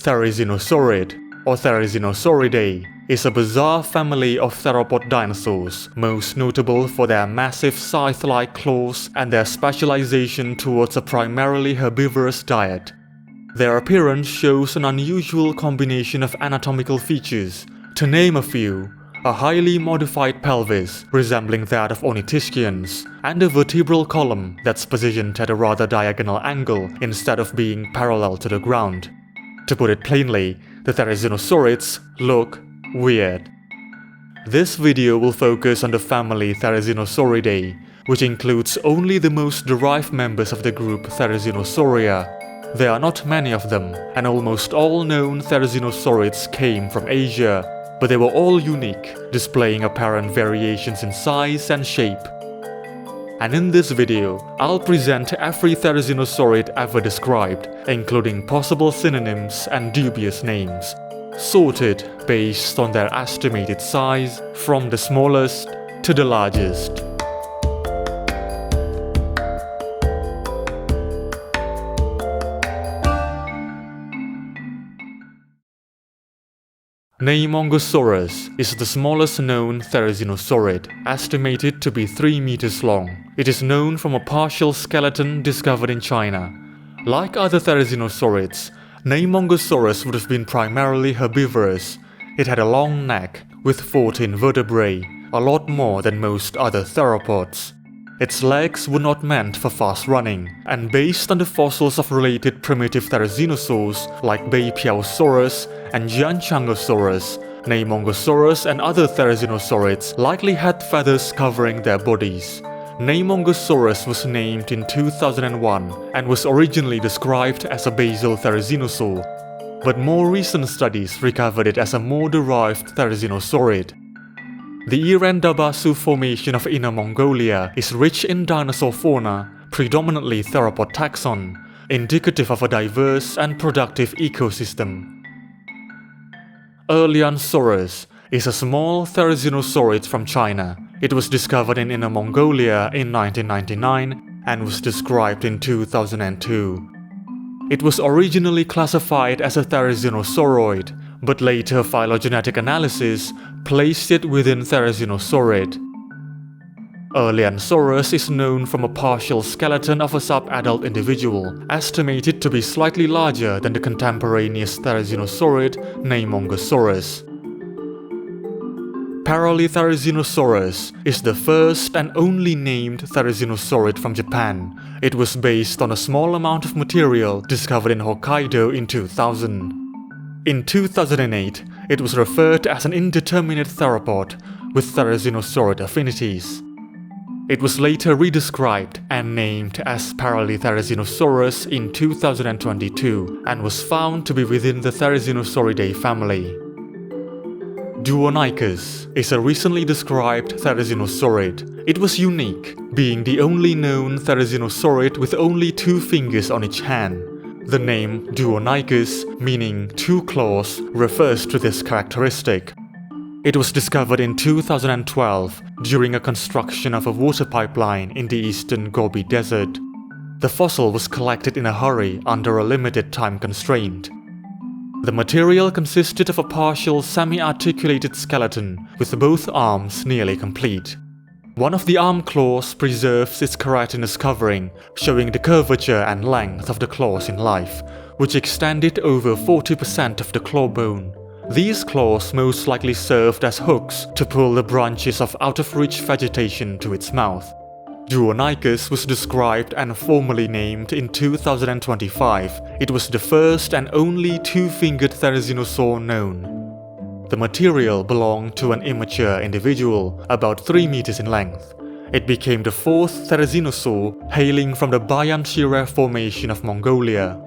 Therizinosaurid, or Therizinosauridae, is a bizarre family of theropod dinosaurs, most notable for their massive scythe-like claws and their specialization towards a primarily herbivorous diet. Their appearance shows an unusual combination of anatomical features. To name a few, a highly modified pelvis resembling that of ornithischians, and a vertebral column that's positioned at a rather diagonal angle instead of being parallel to the ground. To put it plainly, the Therizinosaurids look weird. This video will focus on the family Therizinosauridae, which includes only the most derived members of the group Therizinosauridae. There are not many of them, and almost all known Therizinosaurids came from Asia, but they were all unique, displaying apparent variations in size and shape. And in this video, I'll present every Therizinosaurid ever described, including possible synonyms and dubious names, sorted based on their estimated size, from the smallest to the largest. Neimongosaurus is the smallest known Therizinosaurid, estimated to be 3 meters long. It is known from a partial skeleton discovered in China. Like other Therizinosaurids, Neimongosaurus would have been primarily herbivorous. It had a long neck with 14 vertebrae, a lot more than most other theropods. Its legs were not meant for fast running, and based on the fossils of related primitive Therizinosaurs like Beipiaosaurus and Nanshiungosaurus, Neimongosaurus and other Therizinosaurids likely had feathers covering their bodies. Neimongosaurus was named in 2001 and was originally described as a basal therizinosaur, but more recent studies recovered it as a more derived Therizinosaurid. The Iran-Dabasu Formation of Inner Mongolia is rich in dinosaur fauna, predominantly theropod taxon, indicative of a diverse and productive ecosystem. Erliansaurus is a small Therizinosaurid from China. It was discovered in Inner Mongolia in 1999 and was described in 2002. It was originally classified as a Therizinosauroid, but later phylogenetic analysis placed it within Therizinosaurid. Erliansaurus is known from a partial skeleton of a sub-adult individual, estimated to be slightly larger than the contemporaneous Therizinosaurid Neimongosaurus. Paralitherizinosaurus is the first and only named Therizinosaurid from Japan. It was based on a small amount of material discovered in Hokkaido in 2000. In 2008, it was referred as an indeterminate theropod with Therizinosaurid affinities. It was later redescribed and named as Paralitherizinosaurus in 2022 and was found to be within the Therizinosauridae family. Duonychus is a recently described Therizinosaurid. It was unique, being the only known Therizinosaurid with only 2 fingers on each hand. The name Duonychus, meaning 2 claws, refers to this characteristic. It was discovered in 2012 during a construction of a water pipeline in the eastern Gobi Desert. The fossil was collected in a hurry under a limited time constraint. The material consisted of a partial semi-articulated skeleton with both arms nearly complete. One of the arm claws preserves its keratinous covering, showing the curvature and length of the claws in life, which extended over 40% of the claw bone. These claws most likely served as hooks to pull the branches of out-of-reach vegetation to its mouth. Duonychus was described and formally named in 2025. It was the first and only 2-fingered therizinosaur known. The material belonged to an immature individual, about 3 meters in length. It became the 4th therizinosaur hailing from the Bayan-Shire Formation of Mongolia.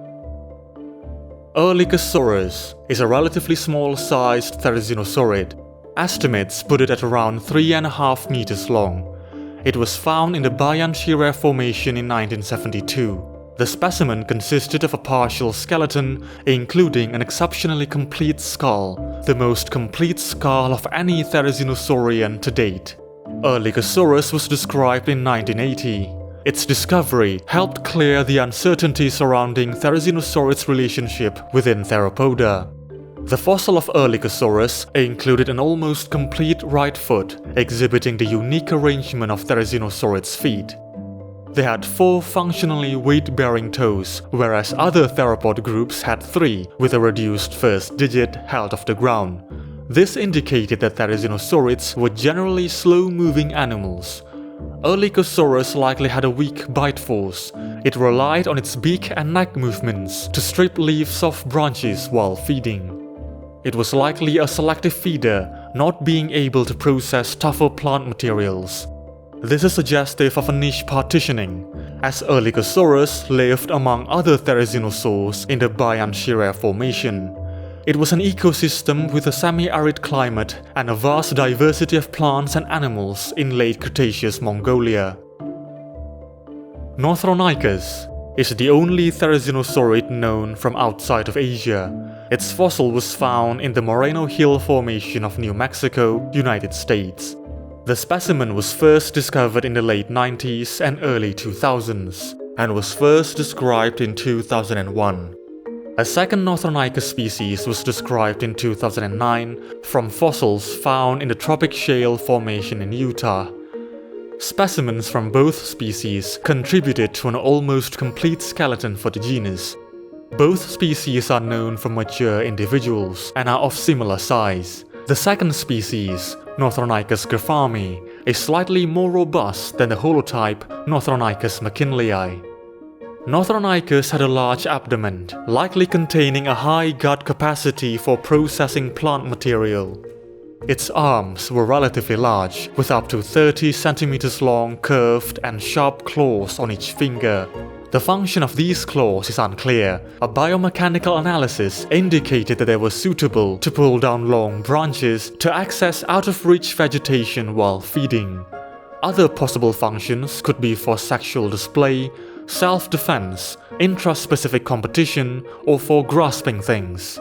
Erlikosaurus is a relatively small-sized Therizinosaurid. Estimates put it at around 3.5 meters long. It was found in the Bayan-Shire Formation in 1972. The specimen consisted of a partial skeleton, including an exceptionally complete skull, the most complete skull of any Therizinosaurian to date. Erlikosaurus was described in 1980. Its discovery helped clear the uncertainty surrounding Therizinosaurids' relationship within Theropoda. The fossil of Erlikosaurus included an almost complete right foot, exhibiting the unique arrangement of Therizinosaurids' feet. They had 4 functionally weight-bearing toes, whereas other theropod groups had 3, with a reduced first digit held off the ground. This indicated that Therizinosaurids were generally slow-moving animals. Erlikosaurus likely had a weak bite force. It relied on its beak and neck movements to strip leaves off branches while feeding. It was likely a selective feeder, not being able to process tougher plant materials. This is suggestive of a niche partitioning, as Erlikosaurus lived among other Therizinosaurs in the Bianchira Formation. It was an ecosystem with a semi-arid climate and a vast diversity of plants and animals in late Cretaceous Mongolia. Nothronychus is the only Therizinosaurid known from outside of Asia. Its fossil was found in the Moreno Hill Formation of New Mexico, United States. The specimen was first discovered in the late 90s and early 2000s, and was first described in 2001. A second Nothronychus species was described in 2009 from fossils found in the Tropic Shale Formation in Utah. Specimens from both species contributed to an almost complete skeleton for the genus. Both species are known from mature individuals and are of similar size. The second species, Nothronychus grafami, is slightly more robust than the holotype Nothronychus mckinleyi. Nothronychus had a large abdomen, likely containing a high gut capacity for processing plant material. Its arms were relatively large, with up to 30 centimeters long, curved and sharp claws on each finger. The function of these claws is unclear. A biomechanical analysis indicated that they were suitable to pull down long branches to access out-of-reach vegetation while feeding. Other possible functions could be for sexual display, self-defense, intraspecific competition, or for grasping things.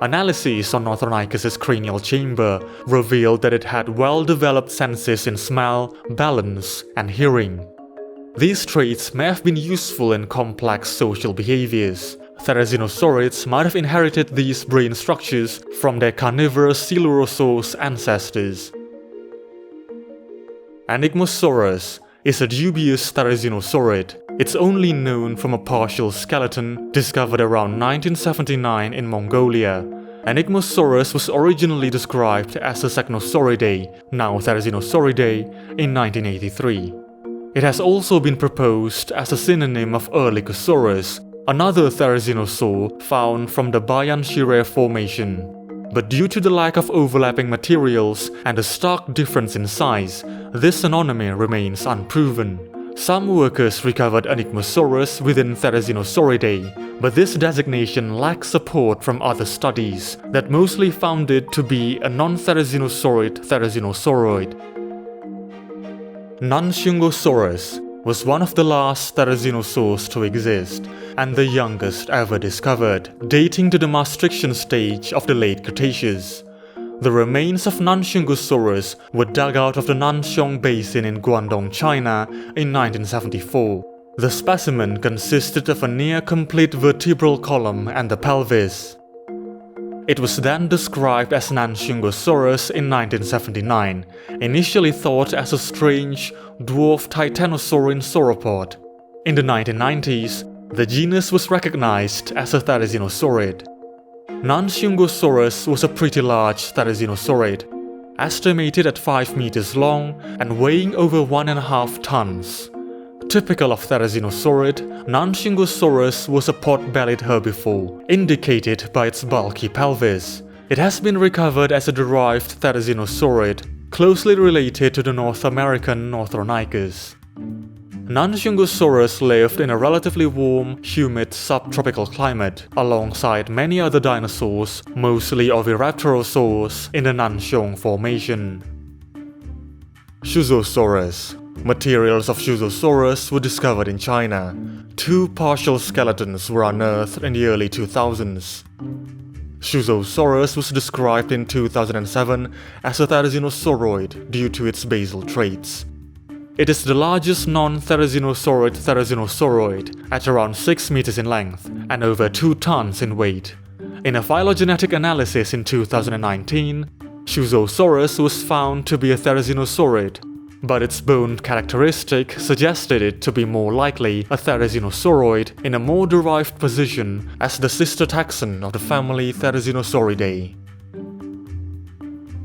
Analyses on Nothronychus's cranial chamber revealed that it had well-developed senses in smell, balance, and hearing. These traits may have been useful in complex social behaviors. Therizinosaurids might have inherited these brain structures from their carnivorous coelurosaurs ancestors. Enigmosaurus is a dubious Therizinosaurid. It's only known from a partial skeleton discovered around 1979 in Mongolia. Enigmosaurus was originally described as a Segnosauridae, now Therizinosauridae, in 1983. It has also been proposed as a synonym of Erlikosaurus, another therizinosaur found from the Bianchira Formation. But due to the lack of overlapping materials and a stark difference in size, this synonymy remains unproven. Some workers recovered Enigmosaurus within Therizinosauridae, but this designation lacks support from other studies that mostly found it to be a non-Therizinosaurid Therizinosauroid. Nanshiungosaurus was one of the last Therizinosaurs to exist, and the youngest ever discovered, dating to the Maastrichtian stage of the late Cretaceous. The remains of Nanshiungosaurus were dug out of the Nanxiong Basin in Guangdong, China in 1974. The specimen consisted of a near-complete vertebral column and the pelvis. It was then described as Nanshiungosaurus in 1979, initially thought as a strange, dwarf titanosaurin sauropod. In the 1990s, the genus was recognized as a Therizinosaurid. Nanshiungosaurus was a pretty large Therizinosaurid, estimated at 5 meters long and weighing over 1.5 tons. Typical of Therizinosaurid, Nanshiungosaurus was a pot-bellied herbivore, indicated by its bulky pelvis. It has been recovered as a derived Therizinosaurid, closely related to the North American Nothronychus. Nanshiungosaurus lived in a relatively warm, humid subtropical climate, alongside many other dinosaurs, mostly oviraptorosaurs, in the Nanxiong Formation. Suzhousaurus. Materials of Suzhousaurus were discovered in China. 2 partial skeletons were unearthed in the early 2000s. Suzhousaurus was described in 2007 as a Therizinosauroid due to its basal traits. It is the largest non-Therizinosaurid Therizinosauroid at around 6 meters in length and over 2 tons in weight. In a phylogenetic analysis in 2019, Suzhousaurus was found to be a Therizinosaurid, but its bone characteristic suggested it to be more likely a Therizinosauroid in a more derived position as the sister taxon of the family Therizinosauridae.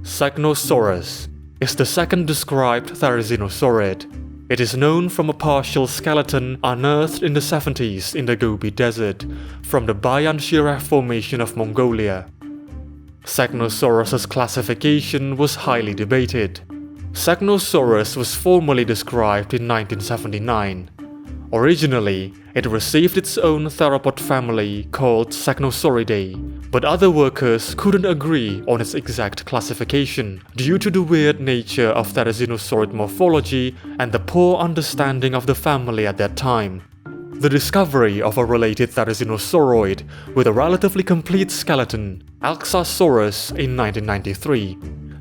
Segnosaurus is the second described Therizinosaurid. It is known from a partial skeleton unearthed in the 70s in the Gobi Desert from the Bayan-Shireh Formation of Mongolia. Segnosaurus's classification was highly debated. Segnosaurus was formally described in 1979. Originally, it received its own theropod family called Segnosauridae, but other workers couldn't agree on its exact classification due to the weird nature of Therizinosaurid morphology and the poor understanding of the family at that time. The discovery of a related Therizinosauroid with a relatively complete skeleton, Erlikosaurus, in 1993,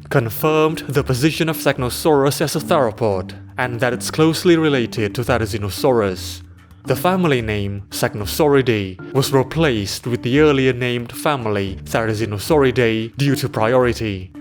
confirmed the position of Segnosaurus as a theropod and that it's closely related to Therizinosaurus. The family name, Segnosauridae, was replaced with the earlier named family, Therizinosauridae, due to priority.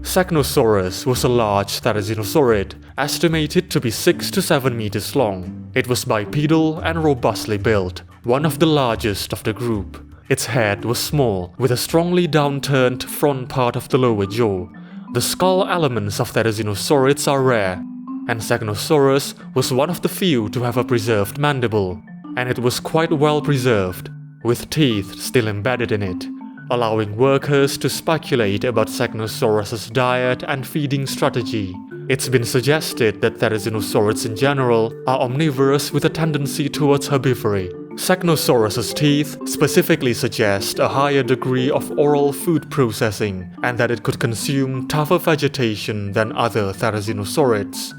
Segnosaurus was a large Therizinosaurid, estimated to be 6 to 7 meters long. It was bipedal and robustly built, one of the largest of the group. Its head was small, with a strongly downturned front part of the lower jaw. The skull elements of Therizinosaurids are rare, and Segnosaurus was one of the few to have a preserved mandible, and it was quite well preserved, with teeth still embedded in it, allowing workers to speculate about Segnosaurus's diet and feeding strategy. It's been suggested that Therizinosaurids in general are omnivorous with a tendency towards herbivory. Segnosaurus's teeth specifically suggest a higher degree of oral food processing and that it could consume tougher vegetation than other Therizinosaurids.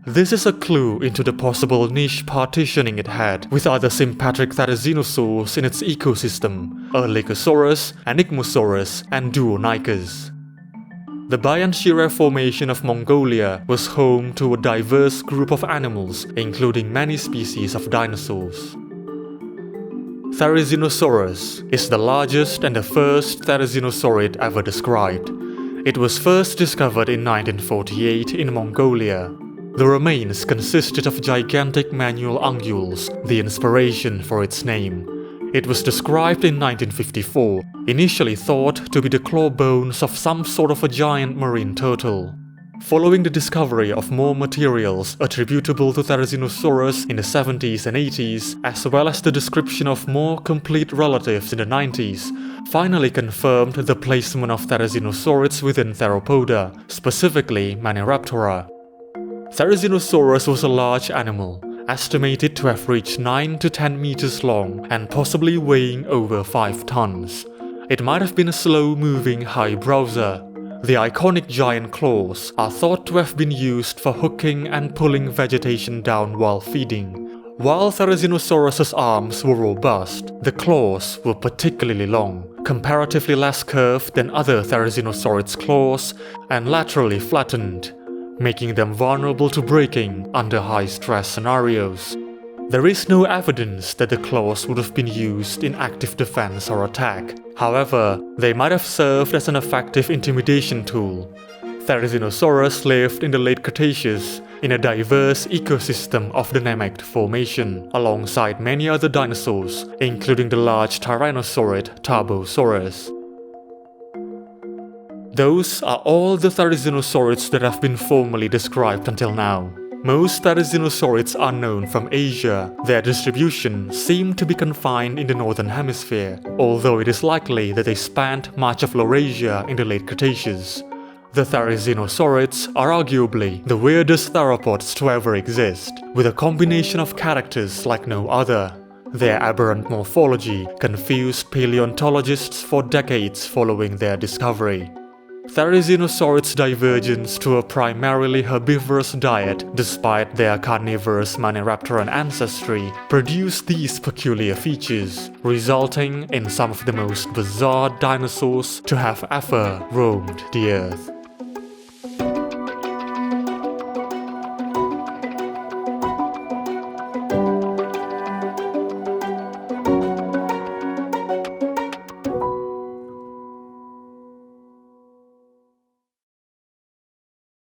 This is a clue into the possible niche partitioning it had with other sympatric Therizinosaurs in its ecosystem, Erlikosaurus, Enigmosaurus, and Duonychus. The Bayan-Shireh Formation of Mongolia was home to a diverse group of animals, including many species of dinosaurs. Therizinosaurus is the largest and the first Therizinosaurid ever described. It was first discovered in 1948 in Mongolia. The remains consisted of gigantic manual unguals, the inspiration for its name. It was described in 1954, initially thought to be the claw bones of some sort of a giant marine turtle. Following the discovery of more materials attributable to Therizinosaurus in the 70s and 80s, as well as the description of more complete relatives in the 90s, finally confirmed the placement of Therizinosaurids within Theropoda, specifically Maniraptora. Therizinosaurus was a large animal, estimated to have reached 9 to 10 meters long and possibly weighing over 5 tons. It might have been a slow-moving high browser. The iconic giant claws are thought to have been used for hooking and pulling vegetation down while feeding. While Therizinosaurus's arms were robust, the claws were particularly long, comparatively less curved than other Therizinosaurids' claws, and laterally flattened, making them vulnerable to breaking under high-stress scenarios. There is no evidence that the claws would have been used in active defense or attack. However, they might have served as an effective intimidation tool. Therizinosaurus lived in the late Cretaceous in a diverse ecosystem of the Nemegt Formation, alongside many other dinosaurs, including the large Tyrannosaurid Tarbosaurus. Those are all the Therizinosaurids that have been formally described until now. Most Therizinosaurids are known from Asia. Their distribution seemed to be confined in the northern hemisphere, although it is likely that they spanned much of Laurasia in the late Cretaceous. The Therizinosaurids are arguably the weirdest theropods to ever exist, with a combination of characters like no other. Their aberrant morphology confused paleontologists for decades following their discovery. Therizinosaurids' divergence to a primarily herbivorous diet, despite their carnivorous Maniraptoran ancestry, produced these peculiar features, resulting in some of the most bizarre dinosaurs to have ever roamed the earth.